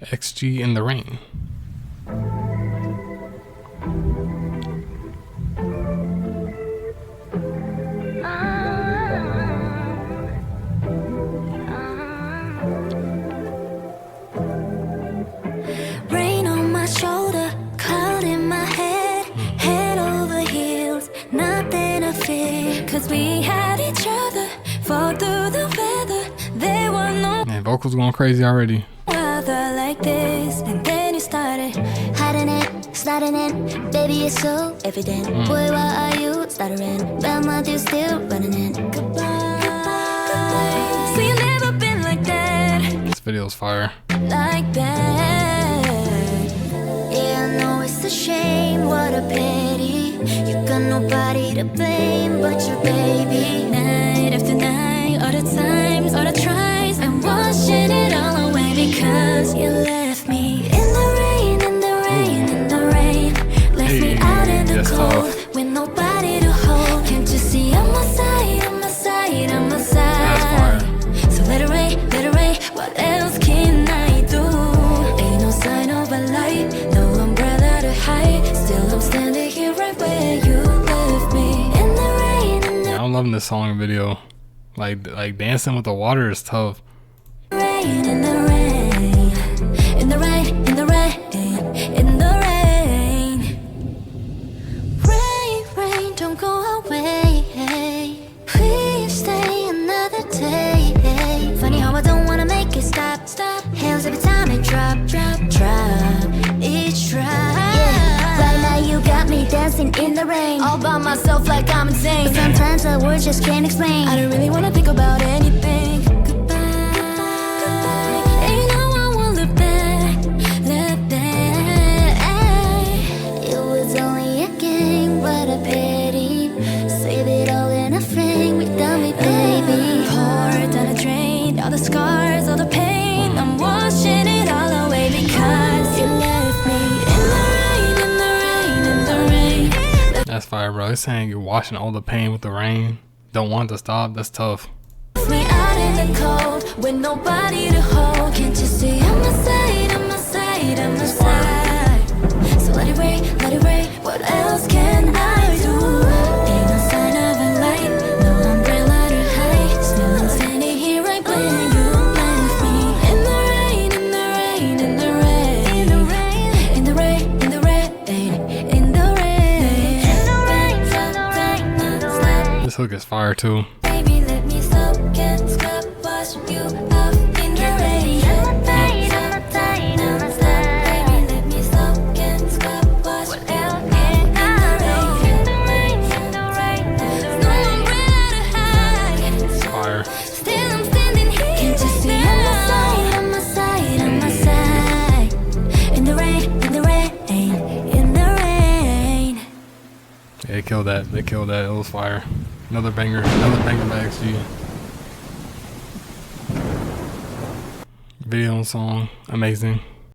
XG in the rain. Rain on my shoulder, cloud in my head, head over heels, nothing to fear, 'cause we had each other, fall through the weather, there were no Man, vocals going crazy already. weather like this, and then you started hiding it, sliding in, baby it's so evident, boy why are you stuttering, but my you still running in, goodbye, goodbye, so you never been like that, This video's fire. like that. Yeah, I know it's a shame, what a pity. You got nobody to blame but your baby. Night after night, all the times, all the tries, I'm washing it all away because you left me in the rain, in the rain, in the rain. Left me out in the that's cold tough. with nobody to hold. Can't you see I'm my side, I'm my side, I'm my That's side. fire. So let it rain, let it rain. What else can I do? Ain't no sign of a light, no umbrella to hide. Still I'm standing here right where you left me. In the rain, in the I'm loving this song and video. Like dancing with the water is tough. rain, in the rain, in the rain, in the rain, in the rain. Rain, rain, don't go away. Please stay another day. Funny how I don't wanna make it stop, stop. Hails every time it drop, drop, drop. Each drop. Yeah, right now you got me dancing in the rain, all by myself like I'm insane. But sometimes the words just can't explain. I don't really wanna think about anything. Goodbye, goodbye. And you know I won't look back, look back. It was only a game, what a pity. Save it all in a frame, without me, baby. Poured down the drain, all the scars, all the pain. I'm washing it all away because you left me in the rain, in the rain, in the rain. That's fire, bro. He's saying you're washing all the pain with the rain. Don't want it to stop. That's tough. Left me out in the cold with nobody to hold. Can't you see I'm my side, I'm my side, I'm my side. So let it rain, let it rain. What else can I do? Ain't no sign of a light, no umbrella to hide. Still I'm standing here right when you left me. In the rain, in the rain, in the rain, in the rain, in the rain, in the rain, in the rain, in the rain, in the rain. This hook is fire too. Baby, let me soak and scrub, wash you off in the rain. I'm a tight, I'm a tight, I'm a tight. Baby, let me soak and scrub, wash you off in the rain. In the rain, in the rain, no umbrella to hide. It's fire. Still I'm standing here. Can't you see I'm my side, I'm my side, I'm my side. In the rain, in the rain, in the rain. Yeah, they killed that. They killed that. It was fire. Another banger by XG. Video and song, amazing.